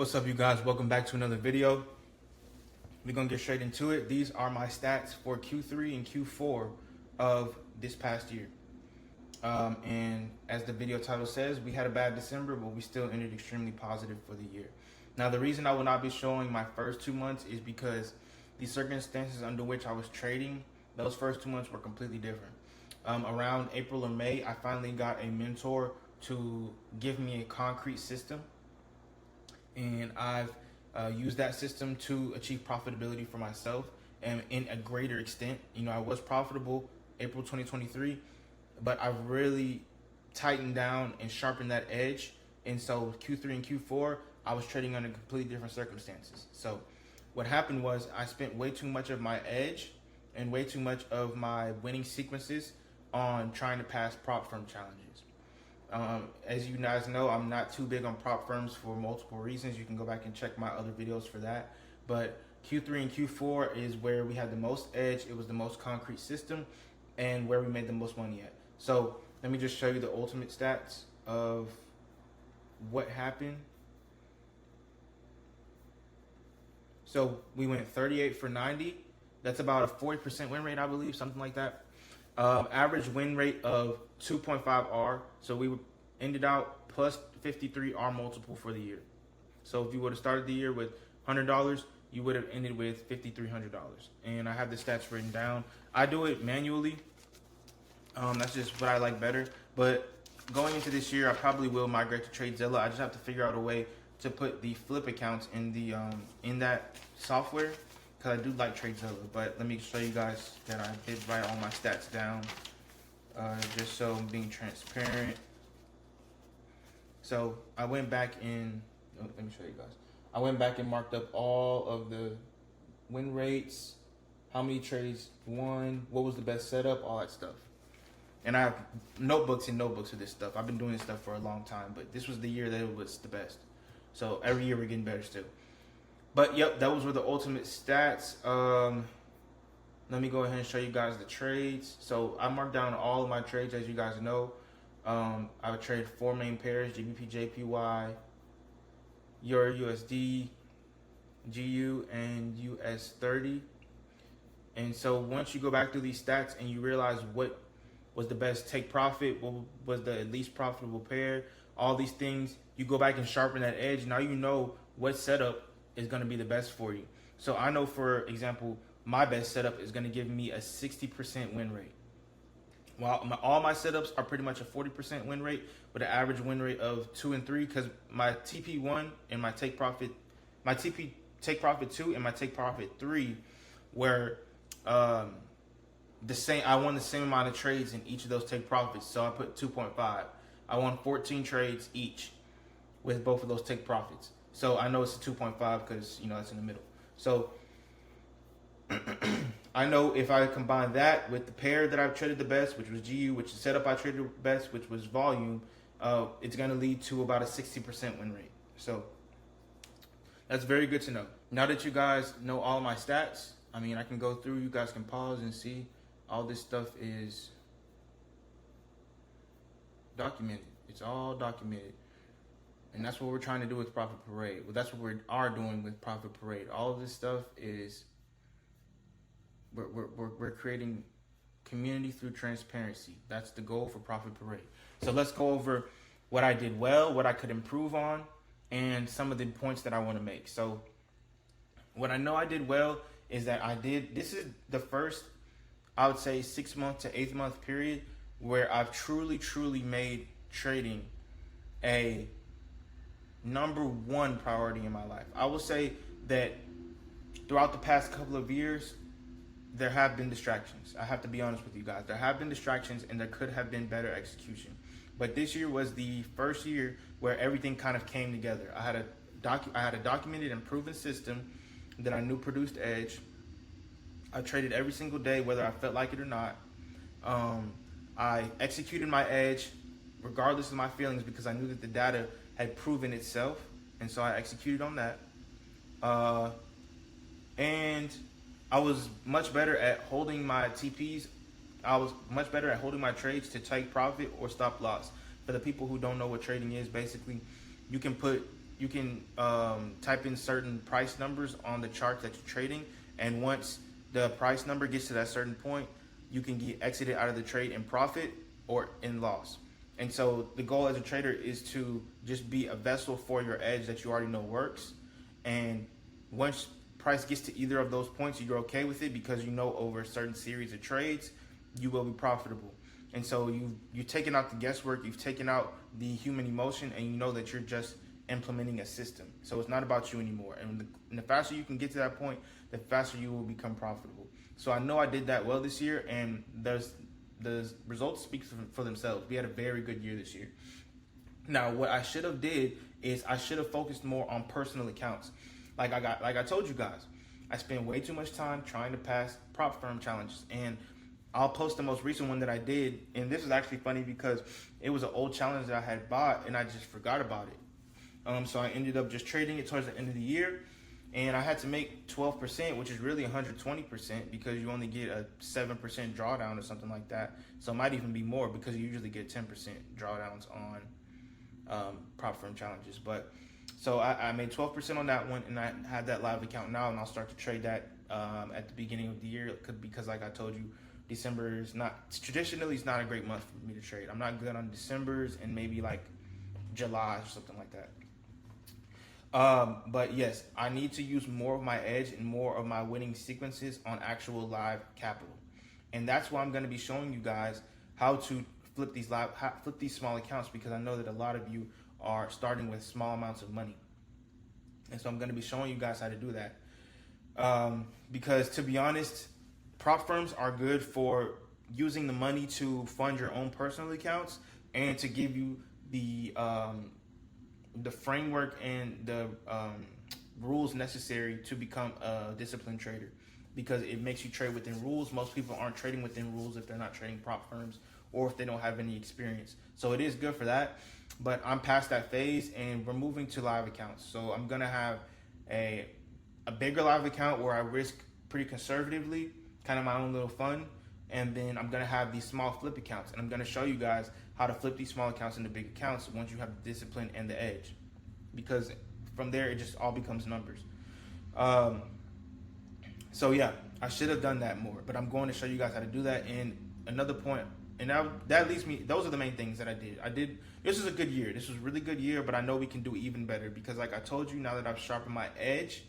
What's up, you guys? Welcome back to another video. We're gonna get straight into it. These are my stats for Q3 and Q4 of this past year. And as the video title says, we had a bad December, but we still ended extremely positive for the year. Now, the reason I will not be showing my first 2 months is because the circumstances under which I was trading, those first 2 months were completely different. Around April or May, I finally got a mentor to give me a concrete system, and I've used that system to achieve profitability for myself and in a greater extent. You know, I was profitable April 2023, but I've really tightened down and sharpened that edge. And so Q3 and Q4, I was trading under completely different circumstances. So what happened was I spent way too much of my edge and way too much of my winning sequences on trying to pass prop firm challenges. As you guys know, I'm not too big on prop firms for multiple reasons. You can go back and check my other videos for that. But Q3 and Q4 is where we had the most edge. It was the most concrete system and where we made the most money at. So let me just show you the ultimate stats of what happened. So we went 38 for 90. That's about a 40% win rate, I believe, something like that. Average win rate of 2.5 R. So we ended out plus 53 R multiple for the year. So if you would have started the year with $100, you would have ended with $5,300. And I have the stats written down. I do it manually. That's just what I like better. But going into this year, I probably will migrate to TradeZilla. I just have to figure out a way to put the flip accounts in the in that software, because I do like TradeZilla. But let me show you guys that I did write all my stats down, just so I'm being transparent. So I went back in, let me show you guys. I went back and marked up all of the win rates, how many trades won, what was the best setup, all that stuff. And I have notebooks and notebooks of this stuff. I've been doing this stuff for a long time, but this was the year that it was the best. So every year we're getting better still. But yep, those were the ultimate stats. Let me go ahead and show you guys the trades. So I marked down all of my trades, as you guys know. I would trade 4 main pairs: GBP, JPY, Euro USD, GU, and US30. And so once you go back through these stats and you realize what was the best take profit, what was the least profitable pair, all these things, you go back and sharpen that edge. Now you know what setup is going to be the best for you. So I know, for example, my best setup is going to give me a 60% win rate. While all my setups are pretty much a 40% win rate with an average win rate of 2 and 3, because my TP1 and my take profit 2 and my take profit 3 were the same. I won the same amount of trades in each of those take profits, so I put 2.5. I won 14 trades each with both of those take profits. So I know it's a 2.5 because, you know, that's in the middle. So I know if I combine that with the pair that I've traded the best, which was GU, which is setup I traded the best, which was volume, it's going to lead to about a 60% win rate. So that's very good to know. Now that you guys know all of my stats, I mean, I can go through, you guys can pause and see all this stuff is documented. It's all documented. And that's what we're trying to do with Profit Parade. Well, that's what we are doing with Profit Parade. All of this stuff is, we're creating community through transparency. That's the goal for Profit Parade. So let's go over what I did well, what I could improve on, and some of the points that I want to make. So what I know I did well is that this is the first, I would say, 6 month to 8 month period where I've truly made trading a #1 priority in my life. I will say that throughout the past couple of years, there have been distractions. I have to be honest with you guys. There have been distractions and there could have been better execution. But this year was the first year where everything kind of came together. I had a documented and proven system that I knew produced edge. I traded every single day, whether I felt like it or not. I executed my edge regardless of my feelings, because I knew that the data had proven itself, and so I executed on that. And I was much better at holding my TPs. I was much better at holding my trades to take profit or stop loss. For the people who don't know what trading is, basically, you can put type in certain price numbers on the chart that you're trading, and once the price number gets to that certain point, you can get exited out of the trade in profit or in loss. And so the goal as a trader is to just be a vessel for your edge that you already know works. And once price gets to either of those points, you're okay with it because you know over a certain series of trades, you will be profitable. And so you've taken out the guesswork, you've taken out the human emotion, and you know that you're just implementing a system. So it's not about you anymore. And the faster you can get to that point, the faster you will become profitable. So I know I did that well this year, and the results speak for themselves. We had a very good year this year. Now, what I should have did is I should have focused more on personal accounts. Like I told you guys, I spent way too much time trying to pass prop firm challenges, and I'll post the most recent one that I did. And this is actually funny because it was an old challenge that I had bought and I just forgot about it. So I ended up just trading it towards the end of the year, and I had to make 12%, which is really 120% because you only get a 7% drawdown or something like that. So it might even be more because you usually get 10% drawdowns on prop firm challenges. But so I made 12% on that one, and I had that live account now, and I'll start to trade that at the beginning of the year because like I told you, December is traditionally it's not a great month for me to trade. I'm not good on Decembers and maybe like July or something like that. But yes, I need to use more of my edge and more of my winning sequences on actual live capital. And that's why I'm going to be showing you guys how to flip these small accounts, because I know that a lot of you are starting with small amounts of money. And so I'm going to be showing you guys how to do that. Because to be honest, prop firms are good for using the money to fund your own personal accounts and to give you the framework and the rules necessary to become a disciplined trader, because it makes you trade within rules. Most people aren't trading within rules if they're not trading prop firms or if they don't have any experience. So it is good for that, but I'm past that phase and we're moving to live accounts. So I'm gonna have a bigger live account where I risk pretty conservatively, kind of my own little fun, and then I'm gonna have these small flip accounts, and I'm gonna show you guys how to flip these small accounts into big accounts once you have the discipline and the edge, because from there it just all becomes numbers. So yeah, I should have done that more, but I'm going to show you guys how to do that. And another point, and that leads me, those are the main things that I did. This was a good year. This was a really good year, but I know we can do even better, because like I told you, now that I've sharpened my edge,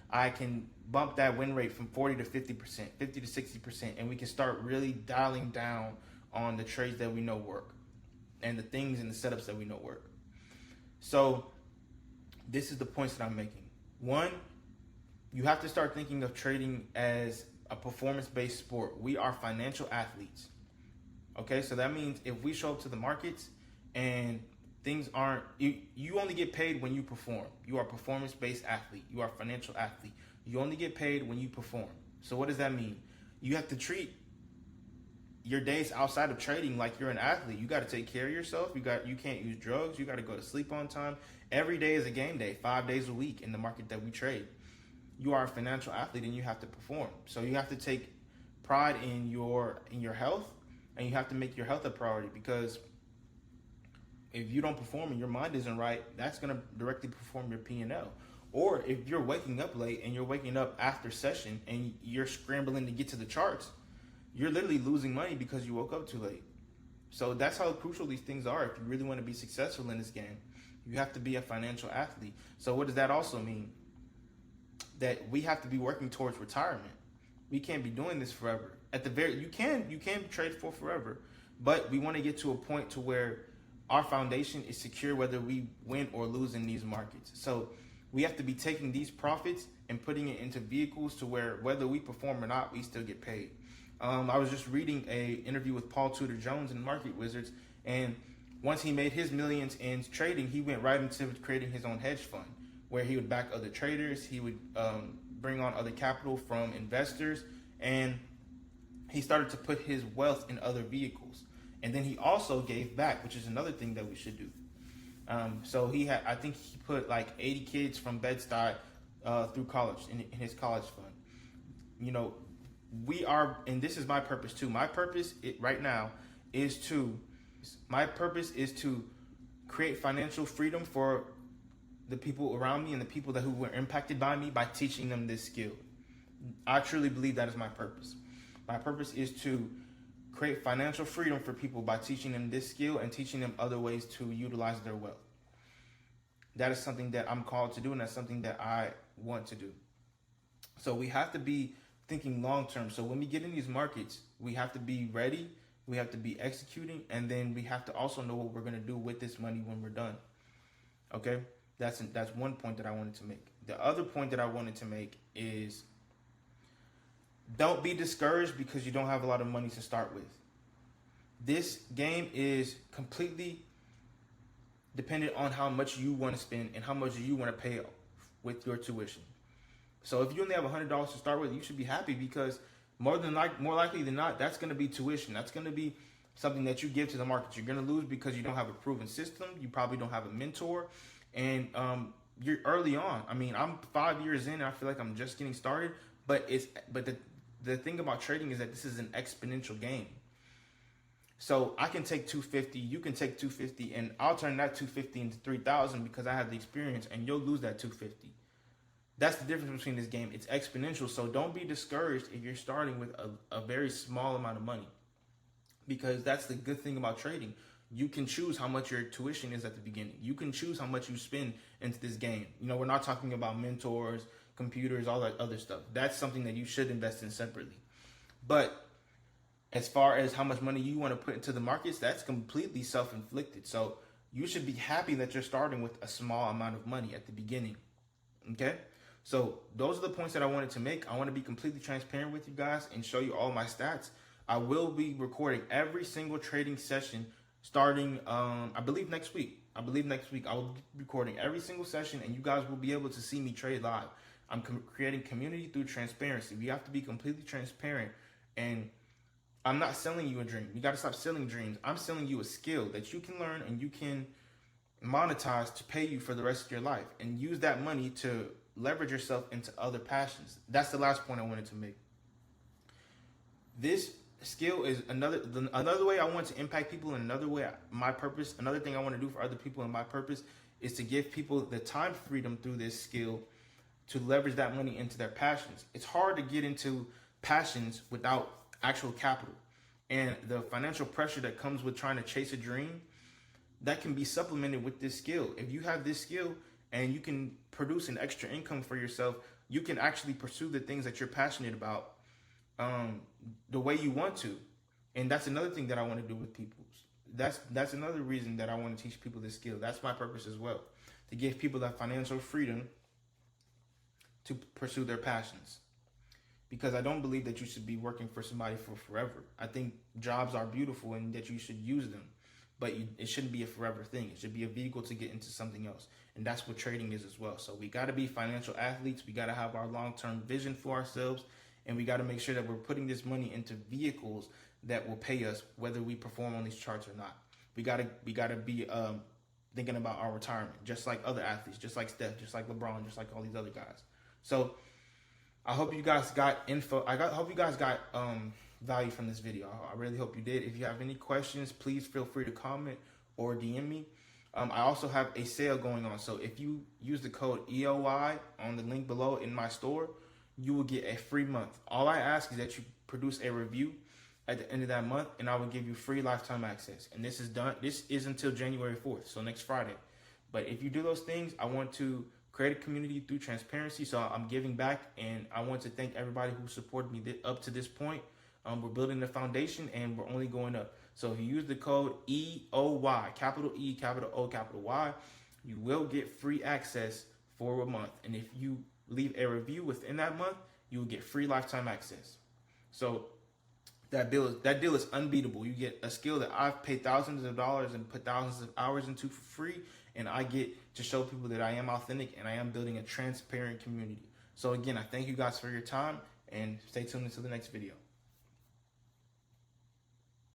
I can bump that win rate from 40 to 50%, 50 to 60%, and we can start really dialing down on the trades that we know work and the things and the setups that we know work. So this is the points that I'm making. One, you have to start thinking of trading as a performance-based sport. We are financial athletes. Okay, so that means if we show up to the markets and things aren't, you only get paid when you perform. You are a performance-based athlete. You are a financial athlete. You only get paid when you perform. So what does that mean? You have to treat your days outside of trading like you're an athlete. You got to take care of yourself. You can't use drugs. You got to go to sleep on time. Every day is a game day, 5 days a week in the market that we trade. You are a financial athlete and you have to perform. So you have to take pride in your health, and you have to make your health a priority, because if you don't perform and your mind isn't right, that's going to directly perform your P&L. Or if you're waking up late and you're waking up after session and you're scrambling to get to the charts, you're literally losing money because you woke up too late. So that's how crucial these things are. If you really want to be successful in this game, you have to be a financial athlete. So what does that also mean? That we have to be working towards retirement. We can't be doing this forever. You can trade for forever, but we want to get to a point to where our foundation is secure whether we win or lose in these markets. So we have to be taking these profits and putting it into vehicles to where whether we perform or not, we still get paid. I was just reading an interview with Paul Tudor Jones in Market Wizards, and once he made his millions in trading, he went right into creating his own hedge fund, where he would back other traders, he would bring on other capital from investors, and he started to put his wealth in other vehicles. And then he also gave back, which is another thing that we should do. So I think he put like 80 kids from Bed-Stuy through college in his college fund. You know, and this is my purpose too. My purpose right now is to create financial freedom for the people around me and the people who were impacted by me by teaching them this skill. I truly believe that is my purpose. My purpose is to create financial freedom for people by teaching them this skill and teaching them other ways to utilize their wealth. That is something that I'm called to do, and that's something that I want to do. So we have to be thinking long term. So when we get in these markets, we have to be ready, we have to be executing, and then we have to also know what we're going to do with this money when we're done. Okay? That's one point that I wanted to make. The other point that I wanted to make is, don't be discouraged because you don't have a lot of money to start with. This game is completely dependent on how much you want to spend and how much you want to pay with your tuition. So if you only have $100 to start with, you should be happy, because more likely than not, that's going to be tuition. That's going to be something that you give to the market. You're going to lose because you don't have a proven system. You probably don't have a mentor, and you're early on. I mean, I'm 5 years in, and I feel like I'm just getting started. But the thing about trading is that this is an exponential game. So I can take 250, you can take 250, and I'll turn that 250 into 3,000 because I have the experience, and you'll lose that 250. That's the difference between this game. It's exponential. So don't be discouraged if you're starting with a very small amount of money, because that's the good thing about trading. You can choose how much your tuition is at the beginning. You can choose how much you spend into this game. You know, we're not talking about mentors, computers, all that other stuff. That's something that you should invest in separately. But as far as how much money you want to put into the markets, that's completely self-inflicted. So you should be happy that you're starting with a small amount of money at the beginning. Okay? So those are the points that I wanted to make. I want to be completely transparent with you guys and show you all my stats. I will be recording every single trading session starting, I believe next week. I will be recording every single session, and you guys will be able to see me trade live. I'm creating community through transparency. We have to be completely transparent, and I'm not selling you a dream. You got to stop selling dreams. I'm selling you a skill that you can learn and you can monetize to pay you for the rest of your life, and use that money to leverage yourself into other passions. That's the last point I wanted to make. This skill is another way I want to impact people, and another way, my purpose, another thing I want to do for other people, and my purpose is to give people the time freedom through this skill to leverage that money into their passions. It's hard to get into passions without actual capital, and the financial pressure that comes with trying to chase a dream, that can be supplemented with this skill. If you have this skill and you can produce an extra income for yourself, you can actually pursue the things that you're passionate about the way you want to. And that's another thing that I want to do with people. That's another reason that I want to teach people this skill. That's my purpose as well, to give people that financial freedom to pursue their passions. Because I don't believe that you should be working for somebody for forever. I think jobs are beautiful and that you should use them, but it shouldn't be a forever thing. It should be a vehicle to get into something else. And that's what trading is as well. So we got to be financial athletes. We got to have our long-term vision for ourselves. And we got to make sure that we're putting this money into vehicles that will pay us whether we perform on these charts or not. We got to be thinking about our retirement, just like other athletes, just like Steph, just like LeBron, just like all these other guys. So I hope you guys got info. Hope you guys got value from this video. I really hope you did. If you have any questions, please feel free to comment or DM me. I also have a sale going on. So if you use the code EOY on the link below in my store, you will get a free month. All I ask is that you produce a review at the end of that month, and I will give you free lifetime access. And this is done. This is until January 4th, so next Friday. But if you do those things, I want to create a community through transparency. So I'm giving back, and I want to thank everybody who supported me up to this point. We're building the foundation, and we're only going up. So if you use the code EOY, capital E, capital O, capital Y, you will get free access for a month. And if you leave a review within that month, you will get free lifetime access. So that deal is unbeatable. You get a skill that I've paid thousands of dollars and put thousands of hours into for free, and I get to show people that I am authentic and I am building a transparent community. So again, I thank you guys for your time, and stay tuned until the next video.